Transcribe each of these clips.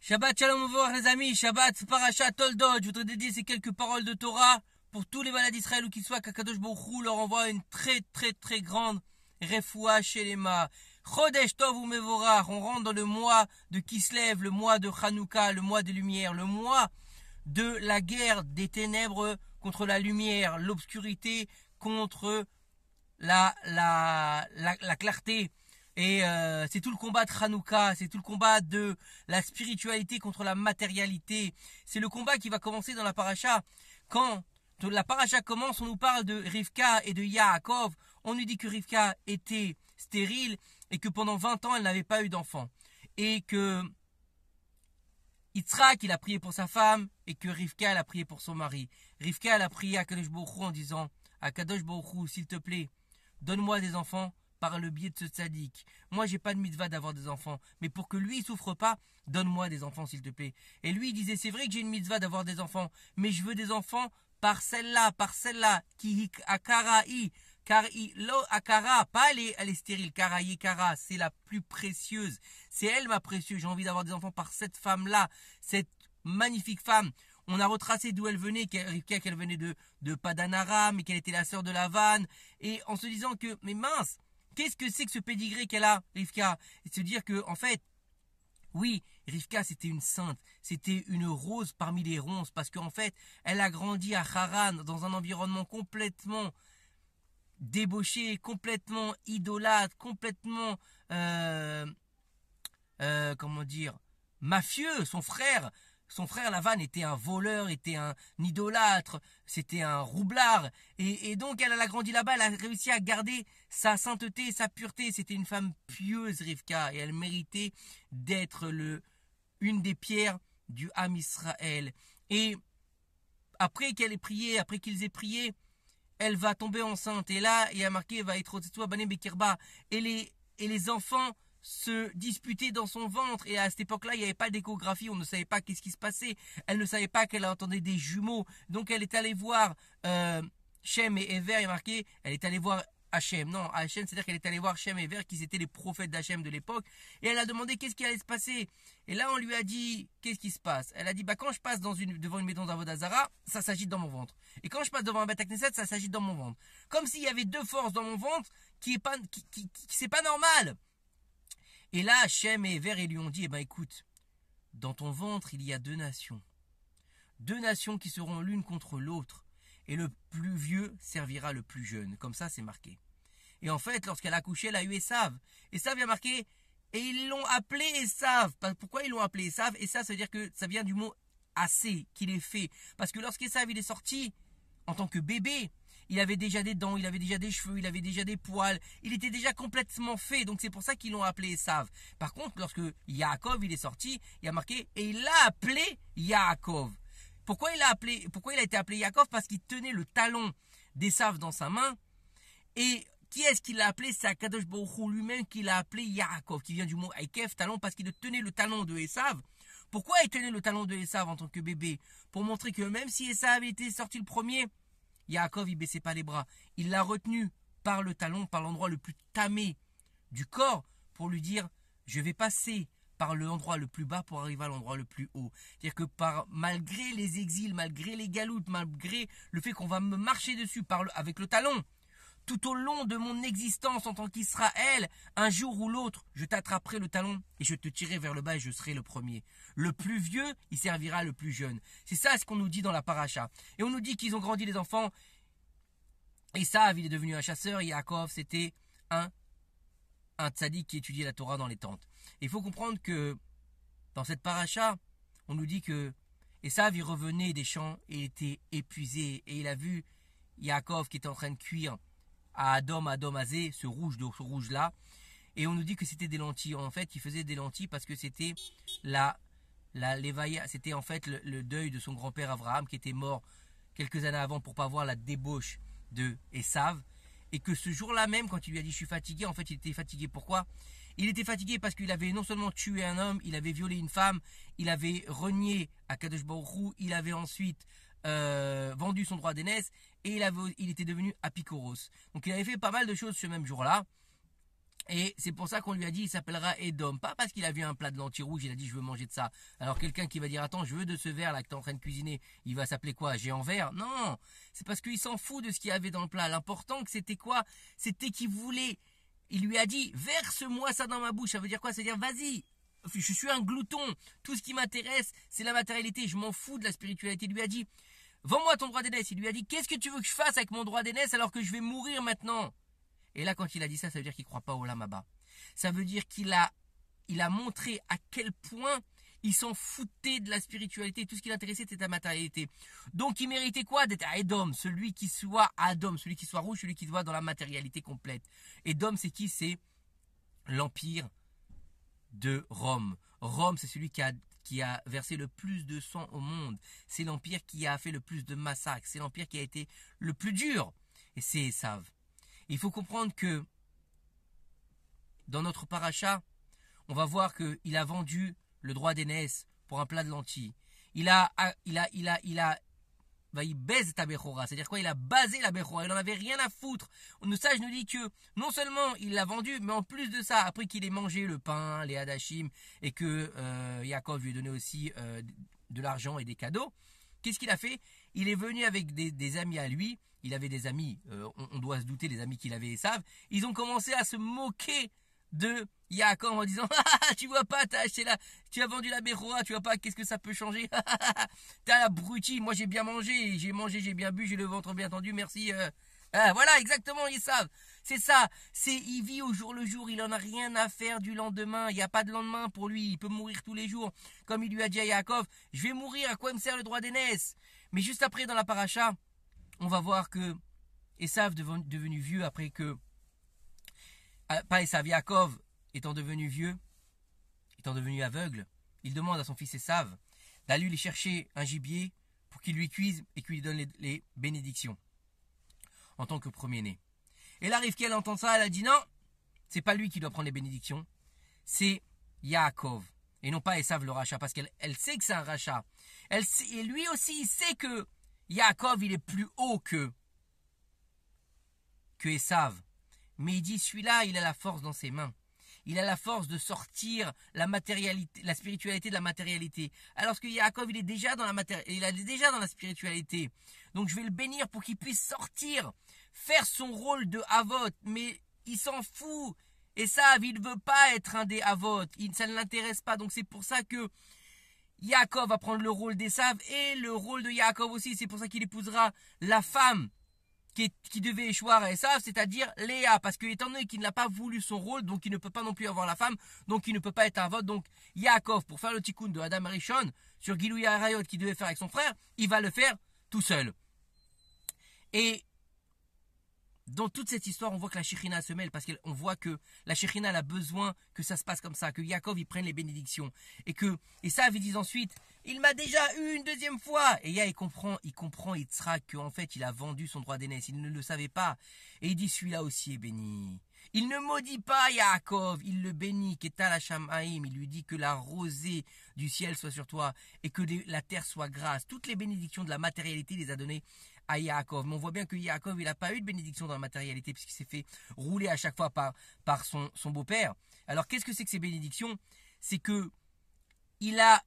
Shabbat Shalom Ouvor les amis, Shabbat Parashat Toldot. Je voudrais dédier ces quelques paroles de Torah pour tous les malades d'Israël où qu'ils soient, qu'Akadosh Baruch Hu leur envoie une très grande refoua shelema. Chodesh Tov ou Mevorach, on rentre dans le mois de Kislev, le mois de Hanouka, le mois des lumières, le mois de la guerre des ténèbres contre la lumière, l'obscurité contre la clarté. Et c'est tout le combat de Hanouka, c'est tout le combat de la spiritualité contre la matérialité. C'est le combat qui va commencer dans la paracha. Quand la paracha commence, on nous parle de Rivka et de Yaakov. On nous dit que Rivka était stérile et que pendant 20 ans, elle n'avait pas eu d'enfant. Et que Yitzhak, il a prié pour sa femme et que Rivka, elle a prié pour son mari. Rivka, elle a prié à Kadosh Baruch Hu en disant « À Kadosh Baruch Hu, s'il te plaît, donne-moi des enfants par le biais de ce tzaddik. Moi, j'ai pas de mitzvah d'avoir des enfants, mais pour que lui, il souffre pas, donne-moi des enfants, s'il te plaît. » Et lui, il disait, c'est vrai que j'ai une mitzvah d'avoir des enfants, mais je veux des enfants par celle-là, qui akara'i, lo akara, pas elle est stérile, kara'i, kara, c'est la plus précieuse. C'est elle, ma précieuse. J'ai envie d'avoir des enfants par cette femme-là, cette magnifique femme. On a retracé d'où elle venait, qu'elle venait de Padan Aram, et qu'elle était la sœur de Lavan, et en se disant que, mais mince, qu'est-ce que c'est que ce pédigré qu'elle a, Rivka? Et se dire que, en fait, oui, Rivka, c'était une sainte. C'était une rose parmi les ronces. Parce qu'en fait, elle a grandi à Haran, dans un environnement complètement débauché, complètement idolâtre, complètement, mafieux. Son frère Lavan était un voleur, était un idolâtre, c'était un roublard. Et donc elle a grandi là-bas, elle a réussi à garder sa sainteté, sa pureté. C'était une femme pieuse, Rivka, et elle méritait d'être une des pierres du Ham Israël. Et après qu'ils aient prié, elle va tomber enceinte. Et là, il y a marqué, va être Bané Bekirba. Et les enfants se disputer dans son ventre. Et à cette époque-là, il n'y avait pas d'échographie, on ne savait pas qu'est-ce qui se passait. Elle ne savait pas qu'elle entendait des jumeaux. Donc elle est allée voir Shem et Ever, il y a marqué, elle est allée voir Hachem. Non, Hachem, c'est-à-dire qu'elle est allée voir Shem et Ever, qui étaient les prophètes d'Hachem de l'époque. Et elle a demandé qu'est-ce qui allait se passer. Et là, on lui a dit, qu'est-ce qui se passe? Elle a dit, quand je passe devant une maison d'Avodah Zarah, ça s'agite dans mon ventre. Et quand je passe devant un Beth Knesset, ça s'agite dans mon ventre. Comme s'il y avait deux forces dans mon ventre qui c'est pas normal. Et là, Hachem et Ever, ils lui ont dit, écoute, dans ton ventre, il y a deux nations. Deux nations qui seront l'une contre l'autre. Et le plus vieux servira le plus jeune. Comme ça, c'est marqué. Et en fait, lorsqu'elle a accouché, elle a eu Esav. Esav, il y a marqué, et ils l'ont appelé Esav. Pourquoi ils l'ont appelé Esav? Esav, ça veut dire que ça vient du mot assez, qu'il est fait. Parce que lorsqu'Esav, il est sorti, en tant que bébé, il avait déjà des dents, il avait déjà des cheveux, il avait déjà des poils. Il était déjà complètement fait. Donc c'est pour ça qu'ils l'ont appelé Esav. Par contre, lorsque Yaakov il est sorti, il y a marqué et il l'a appelé Yaakov. Pourquoi il a été appelé Yaakov? Parce qu'il tenait le talon d'Esav dans sa main. Et qui est-ce qui l'a appelé? C'est Akadosh Baruch Hu lui-même qui l'a appelé Yaakov, qui vient du mot Aikev, talon, parce qu'il tenait le talon de Esav. Pourquoi il tenait le talon de Esav en tant que bébé? Pour montrer que même si Esav était sorti le premier, Yaakov, il baissait pas les bras. Il l'a retenu par le talon, par l'endroit le plus tamé du corps, pour lui dire, je vais passer par l'endroit le plus bas pour arriver à l'endroit le plus haut. C'est-à-dire que malgré les exils, malgré les galoutes, malgré le fait qu'on va me marcher dessus avec le talon, tout au long de mon existence en tant qu'Israël, un jour ou l'autre, je t'attraperai le talon et je te tirerai vers le bas et je serai le premier. Le plus vieux, il servira le plus jeune. C'est ça ce qu'on nous dit dans la paracha. Et on nous dit qu'ils ont grandi les enfants. Esav, il est devenu un chasseur. Et Yaakov, c'était un tzaddik qui étudiait la Torah dans les tentes. Et il faut comprendre que dans cette paracha, on nous dit que Esav, il revenait des champs et il était épuisé. Et il a vu Yaakov qui était en train de cuire à Adom Azé, ce rouge-là. Et on nous dit que c'était des lentilles. En fait, il faisait des lentilles parce que c'était la Lévaïa, c'était en fait le deuil de son grand-père Abraham qui était mort quelques années avant pour pas voir la débauche de Esav. Et que ce jour-là même, quand il lui a dit je suis fatigué, en fait il était fatigué. Pourquoi? Il était fatigué parce qu'il avait non seulement tué un homme, il avait violé une femme, il avait renié Akadosh Baruch Hu, il avait ensuite vendu son droit d'aînesse et il était devenu apikoros. Donc il avait fait pas mal de choses ce même jour-là. Et c'est pour ça qu'on lui a dit il s'appellera Edom. Pas parce qu'il a vu un plat de lentilles rouges, il a dit je veux manger de ça. Alors quelqu'un qui va dire attends je veux de ce verre là que tu es en train de cuisiner, il va s'appeler quoi, géant vert? Non, c'est parce qu'il s'en fout de ce qu'il y avait dans le plat. L'important que c'était quoi? C'était qu'il voulait. Il lui a dit verse-moi ça dans ma bouche. Ça veut dire quoi? Ça veut dire vas-y. Je suis un glouton. Tout ce qui m'intéresse c'est la matérialité. Je m'en fous de la spiritualité. Il lui a dit vends-moi ton droit d'aînesse. Il lui a dit qu'est-ce que tu veux que je fasse avec mon droit d'aînesse alors que je vais mourir maintenant? Et là, quand il a dit ça, ça veut dire qu'il ne croit pas au Lamaba. Ça veut dire qu'il a montré à quel point il s'en foutait de la spiritualité. Tout ce qui l'intéressait, c'était la matérialité. Donc, il méritait quoi? D'être Edom, celui qui soit Adom, celui qui soit rouge, celui qui soit dans la matérialité complète. Edom, c'est qui? C'est l'empire de Rome. Rome, c'est celui qui a versé le plus de sang au monde. C'est l'empire qui a fait le plus de massacres. C'est l'empire qui a été le plus dur. Et c'est Esav. Il faut comprendre que dans notre paracha, on va voir qu'il a vendu le droit d'aînesse pour un plat de lentilles. Il baise ta bechora, c'est-à-dire quoi? Il a basé la bechora, il n'en avait rien à foutre. Le sage nous dit que non seulement il l'a vendu, mais en plus de ça, après qu'il ait mangé le pain, les hadashim, et que Yaakov lui ait donné aussi de l'argent et des cadeaux, qu'est-ce qu'il a fait? Il est venu avec des amis à lui. Il avait des amis, on doit se douter des amis qu'il avait et savent. Ils ont commencé à se moquer de Yaakov en disant tu vois pas, tu as vendu la Béroa, tu vois pas, qu'est-ce que ça peut changer? T'as l'abruti, moi j'ai bien mangé, j'ai bien bu, j'ai le ventre bien tendu, merci. Voilà, exactement, ils savent. C'est ça, il vit au jour le jour, il en a rien à faire du lendemain, il n'y a pas de lendemain pour lui, il peut mourir tous les jours. Comme il lui a dit à Yaakov, je vais mourir, à quoi me sert le droit d'aînesse? Mais juste après dans la paracha, on va voir que Esav devenu vieux après que pas Esav, Yaakov étant devenu vieux, étant devenu aveugle, il demande à son fils Esav d'aller lui chercher un gibier pour qu'il lui cuise et qu'il lui donne les bénédictions en tant que premier-né. Et là, Rivki, elle entend ça, elle a dit non, c'est pas lui qui doit prendre les bénédictions, c'est Yaakov et non pas Esav le rachat, parce qu'elle sait que c'est un rachat. Et lui aussi, il sait que Yaakov, il est plus haut que Esav. Mais il dit, celui-là, il a la force dans ses mains. Il a la force de sortir la matérialité, la spiritualité de la matérialité. Alors que Yaakov, il est déjà dans la spiritualité. Donc je vais le bénir pour qu'il puisse sortir, faire son rôle de Havot. Mais il s'en fout. Esav, il ne veut pas être un des Havot. Ça ne l'intéresse pas. Donc c'est pour ça que Yaakov va prendre le rôle d'Esav et le rôle de Yaakov aussi. C'est pour ça qu'il épousera la femme qui devait échouer à Esav, c'est-à-dire Léa, parce que étant donné qu'il n'a pas voulu son rôle, donc il ne peut pas non plus avoir la femme, donc il ne peut pas être un vote. Donc Yaakov, pour faire le tikkun de Adam Rishon sur Gilui Arayot qu'il devait faire avec son frère, il va le faire tout seul. Et dans toute cette histoire, on voit que la Shekhinah se mêle, parce qu'on voit que la Shekhinah a besoin que ça se passe comme ça, que Yaakov il prenne les bénédictions, et Esav il dit ensuite, il m'a déjà eu une deuxième fois, et il comprend Yitzhak qu'en fait il a vendu son droit d'aînesse, il ne le savait pas, et il dit celui-là aussi est béni. Il ne maudit pas Yaakov, il le bénit, Ketal Hashamaim, il lui dit que la rosée du ciel soit sur toi, et que la terre soit grasse. Toutes les bénédictions de la matérialité, il les a données à Yaakov. Mais on voit bien que Yaakov, il n'a pas eu de bénédiction dans la matérialité, puisqu'il s'est fait rouler à chaque fois par son beau-père. Alors qu'est-ce que c'est que ces bénédictions? C'est que il a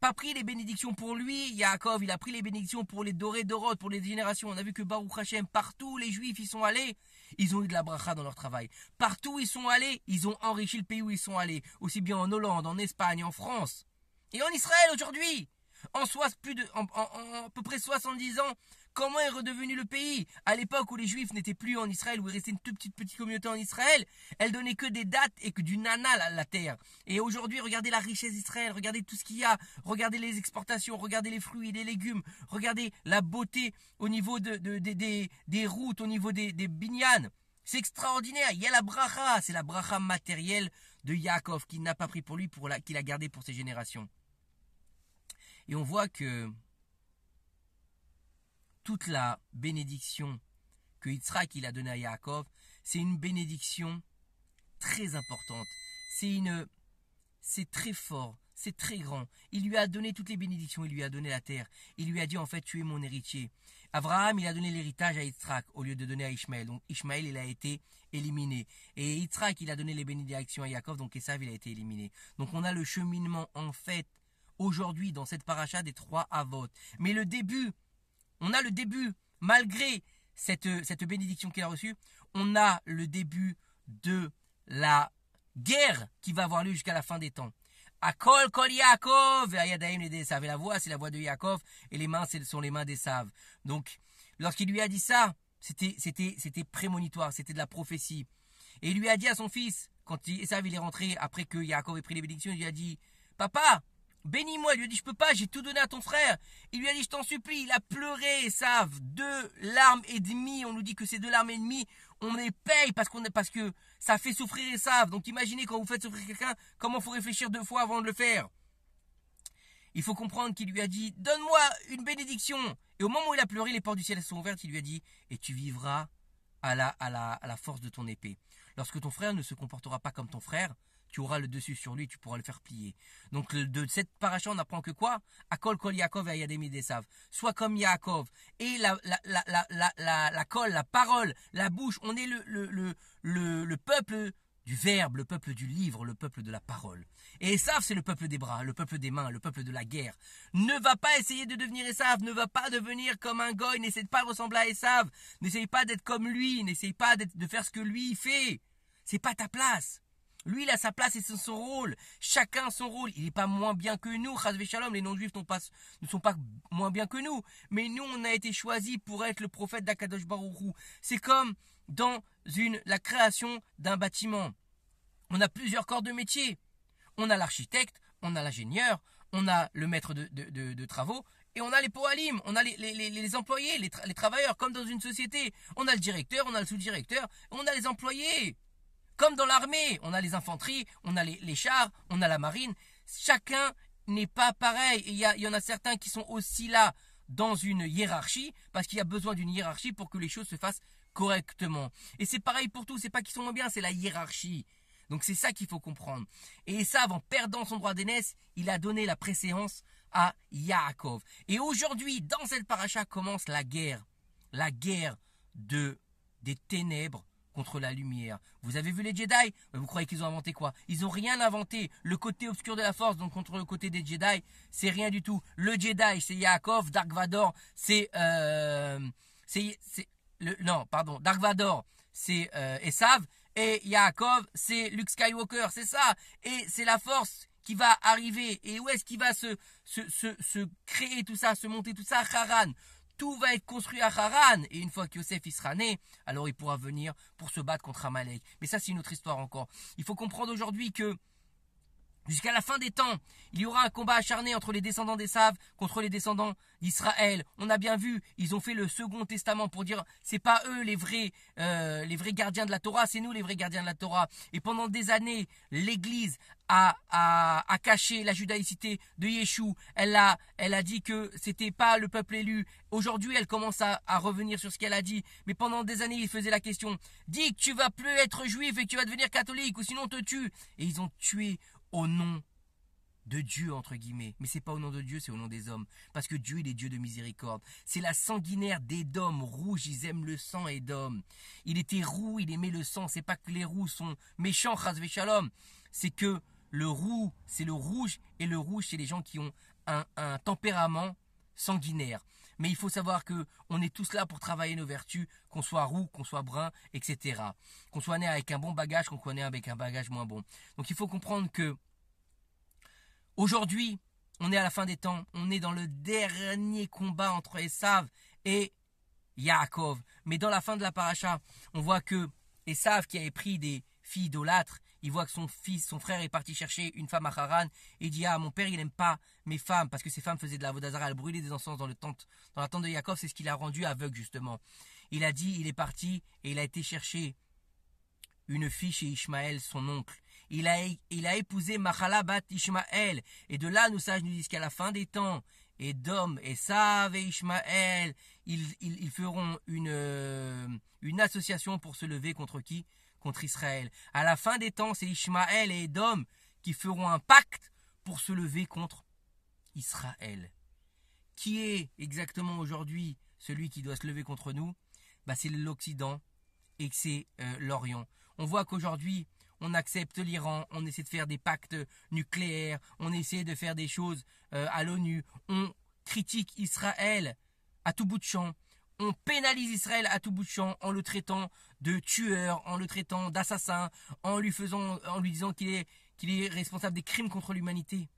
pas pris les bénédictions pour lui, Yaakov, il a pris les bénédictions pour les dorés d'Orod, pour les générations. On a vu que Baruch Hashem, partout les Juifs y sont allés, ils ont eu de la bracha dans leur travail. Partout ils sont allés, ils ont enrichi le pays où ils sont allés, aussi bien en Hollande, en Espagne, en France. Et en Israël aujourd'hui, en à peu près 70 ans, comment est redevenu le pays? À l'époque où les Juifs n'étaient plus en Israël, où il restait une toute petite communauté en Israël, elle donnait que des dattes et que du nana à la terre. Et aujourd'hui, regardez la richesse d'Israël, regardez tout ce qu'il y a, regardez les exportations, regardez les fruits et les légumes, regardez la beauté au niveau des routes, au niveau des binyanes. C'est extraordinaire, il y a la bracha, c'est la bracha matérielle de Yaakov qu'il n'a pas pris pour lui, qu'il a gardé pour ses générations. Et on voit que toute la bénédiction que Yitzhak il a donnée à Yaakov, c'est une bénédiction très importante. C'est très fort. c'est très grand. Il lui a donné toutes les bénédictions, il lui a donné la terre. Il lui a dit en fait tu es mon héritier. Abraham, il a donné l'héritage à Yitzhak au lieu de donner à Ishmaël. Donc Ishmaël, il a été éliminé. Et Yitzhak, il a donné les bénédictions à Yaakov, donc Esav, il a été éliminé. Donc on a le cheminement en fait aujourd'hui dans cette paracha des 3 Avot. Mais le début, on a le début, malgré cette bénédiction qu'il a reçue, on a le début de la guerre qui va avoir lieu jusqu'à la fin des temps. Akol kol Yaakov, Ayadaim les d'Esav. Et la voix, c'est la voix de Yaakov, et les mains, ce sont les mains d'Esav. Donc, lorsqu'il lui a dit ça, c'était prémonitoire, c'était de la prophétie. Et il lui a dit à son fils, quand Esav il est rentré, après que Yaakov ait pris les bénédictions, il lui a dit, papa, bénis-moi. Il lui a dit, je peux pas, j'ai tout donné à ton frère. Il lui a dit, je t'en supplie. Il a pleuré, Esav, 2 larmes et demie. On nous dit que ces 2 larmes et demie, on les paye parce que ça fait souffrir Esav. Donc imaginez quand vous faites souffrir quelqu'un, comment il faut réfléchir 2 fois avant de le faire. Il faut comprendre qu'il lui a dit, donne-moi une bénédiction. Et au moment où il a pleuré, les portes du ciel sont ouvertes. Il lui a dit, et tu vivras à la force de ton épée. Lorsque ton frère ne se comportera pas comme ton frère, tu auras le dessus sur lui, tu pourras le faire plier. Donc de cette paracha, on apprend que quoi? Akol kol Yaakov et Ayademi d'Esav. Sois comme Yaakov. Et la kol, la parole, la bouche, on est le peuple du verbe, le peuple du livre, le peuple de la parole. Et Esav, c'est le peuple des bras, le peuple des mains, le peuple de la guerre. Ne va pas essayer de devenir Esav, ne va pas devenir comme un goy, n'essaie pas de ressembler à Esav, n'essaye pas d'être comme lui, n'essaye pas de faire ce que lui fait. C'est pas ta place. Lui, il a sa place et c'est son rôle. Chacun son rôle. Il n'est pas moins bien que nous. Chas v'shalom, les non-juifs ne sont pas moins bien que nous. Mais nous, on a été choisis pour être le prophète d'Akadosh Baruch Hu. C'est comme dans la création d'un bâtiment. On a plusieurs corps de métier. On a l'architecte, on a l'ingénieur, on a le maître de travaux, et on a les poalim, on a les employés, les travailleurs, comme dans une société. On a le directeur, on a le sous-directeur, on a les employés. Comme dans l'armée, on a les infanteries, on a les chars, on a la marine. Chacun n'est pas pareil. Et il y en a certains qui sont aussi là dans une hiérarchie, parce qu'il y a besoin d'une hiérarchie pour que les choses se fassent correctement. Et c'est pareil pour tout, c'est pas qu'ils sont moins bien, c'est la hiérarchie. Donc c'est ça qu'il faut comprendre. Et Esav, en perdant son droit d'aînesse, il a donné la préséance à Yaakov. Et aujourd'hui, dans cette paracha, commence la guerre des ténèbres contre la lumière. Vous avez vu les Jedi? Vous croyez qu'ils ont inventé quoi? Ils n'ont rien inventé. Le côté obscur de la force, donc contre le côté des Jedi, c'est rien du tout. Le Jedi, c'est Yaakov. Dark Vador, Dark Vador, c'est Esav. Et Yaakov, c'est Luke Skywalker. C'est ça. Et c'est la force qui va arriver. Et où est-ce qu'il va se créer tout ça, se monter tout ça? Haran. Tout va être construit à Haran. Et une fois que Yosef il sera né, alors il pourra venir pour se battre contre Amalek. Mais ça, c'est une autre histoire encore. Il faut comprendre aujourd'hui que jusqu'à la fin des temps, il y aura un combat acharné entre les descendants d'Esav contre les descendants d'Israël. On a bien vu, ils ont fait le second testament pour dire c'est pas eux les vrais gardiens de la Torah, c'est nous les vrais gardiens de la Torah. Et pendant des années, l'Église a caché la judaïcité de Yeshua. Elle a dit que c'était pas le peuple élu. Aujourd'hui, elle commence à revenir sur ce qu'elle a dit. Mais pendant des années, ils faisaient la question. Dis que tu vas plus être juif et que tu vas devenir catholique ou sinon on te tue. Et ils ont tué au nom de Dieu, entre guillemets. Mais c'est pas au nom de Dieu, c'est au nom des hommes. Parce que Dieu, il est Dieu de miséricorde. C'est la sanguinaire d'Édom. Rouge, ils aiment le sang, Édom. Il était roux, il aimait le sang. C'est pas que les roux sont méchants, chas v'shalom. C'est que le roux, c'est le rouge. Et le rouge, c'est les gens qui ont un tempérament sanguinaire. Mais il faut savoir que on est tous là pour travailler nos vertus, qu'on soit roux, qu'on soit brun, etc. Qu'on soit né avec un bon bagage, qu'on soit né avec un bagage moins bon. Donc il faut comprendre que aujourd'hui, on est à la fin des temps, on est dans le dernier combat entre Esav et Yaakov. Mais dans la fin de la paracha, on voit que Esav, qui avait pris des filles idolâtres, il voit que son frère est parti chercher une femme à Haran et il dit mon père il n'aime pas mes femmes parce que ces femmes faisaient de la vodazara, elles brûlaient des encens dans la tente de Yaakov, c'est ce qui l'a rendu aveugle justement. Il a dit, il est parti et il a été chercher une fille chez Ishmaël, son oncle. Il a épousé Machala bat Ishmaël et de là nos sages nous disent qu'à la fin des temps, Édom, Esav et Ishmaël, ils feront une association pour se lever contre qui? Contre Israël. À la fin des temps, c'est Ishmaël et Édom qui feront un pacte pour se lever contre Israël. Qui est exactement aujourd'hui celui qui doit se lever contre nous? C'est l'Occident et c'est l'Orient. On voit qu'aujourd'hui, on accepte l'Iran, on essaie de faire des pactes nucléaires, on essaie de faire des choses à l'ONU, on critique Israël à tout bout de champ, on pénalise Israël à tout bout de champ en le traitant de tueur, en le traitant d'assassin, en lui disant qu'il est responsable des crimes contre l'humanité.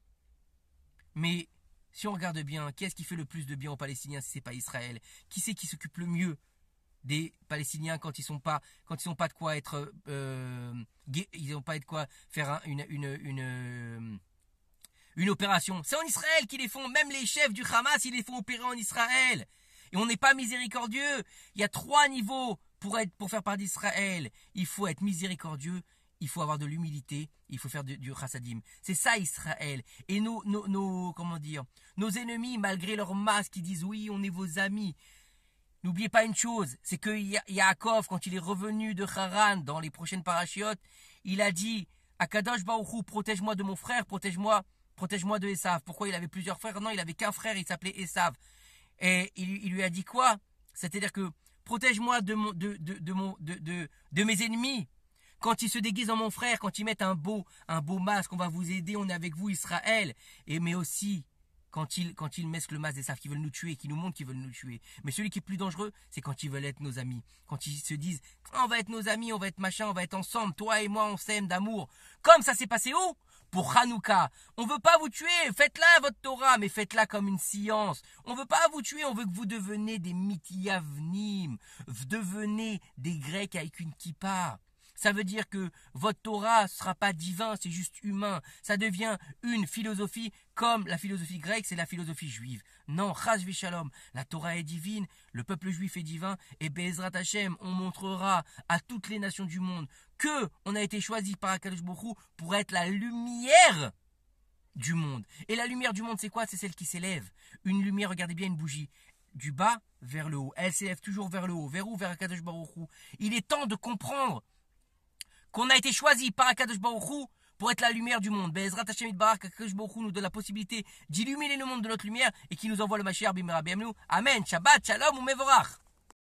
Mais si on regarde bien, qui est-ce qui fait le plus de bien aux Palestiniens si ce n'est pas Israël? Qui c'est qui s'occupe le mieux des Palestiniens quand ils n'ont pas de quoi être ils n'ont pas de quoi faire une opération? C'est en Israël qu'ils les font. Même les chefs du Hamas, ils les font opérer en Israël. Et on n'est pas miséricordieux. Il y a 3 niveaux pour faire part d'Israël. Il faut être miséricordieux, il faut avoir de l'humilité, il faut faire du chassadim. C'est ça Israël. Et nos ennemis, malgré leur masque, qui disent oui, on est vos amis. N'oubliez pas une chose, c'est que Yaakov, quand il est revenu de Haran dans les prochaines parachiotes, il a dit Akadosh Baruch Hu, protège-moi de mon frère, protège-moi de Esav. Pourquoi il avait plusieurs frères? Non, il avait qu'un frère, il s'appelait Esav. Et il lui a dit quoi? C'est-à-dire que protège-moi de mes ennemis. Quand ils se déguisent en mon frère, quand ils mettent un beau masque, on va vous aider, on est avec vous Israël. Mais aussi quand ils mettent le masque d'Esav, qui veulent nous tuer, qui nous montrent qu'ils veulent nous tuer. Mais celui qui est plus dangereux, c'est quand ils veulent être nos amis. Quand ils se disent on va être nos amis, on va être machin, on va être ensemble, toi et moi on s'aime d'amour. Comme ça s'est passé où? Pour Hanouka. On veut pas vous tuer, faites-la votre Torah, mais faites-la comme une science. On veut pas vous tuer, on veut que vous deveniez des mitiyavnim, vous devenez des Grecs avec une kippa. Ça veut dire que votre Torah ne sera pas divin, c'est juste humain. Ça devient une philosophie comme la philosophie grecque, c'est la philosophie juive. Non, chas v'shalom, la Torah est divine, le peuple juif est divin, et Be'ezrat Hashem, on montrera à toutes les nations du monde que on a été choisi par Akadosh Baruch Hu pour être la lumière du monde. Et la lumière du monde, c'est quoi? C'est celle qui s'élève. Une lumière, regardez bien, une bougie. Du bas vers le haut. Elle s'élève toujours vers le haut. Vers où? Vers Akadosh Baruch Hu. Il est temps de comprendre qu'on a été choisi par Akadosh Baruch Hu pour être la lumière du monde. Be'ezrat Hashem Yitbarach, Akadosh Baruch Hu nous donne la possibilité d'illuminer le monde de notre lumière et qui nous envoie le Mashiach b'mehera b'yaminu. Amen. Shabbat, shalom ou mevorach.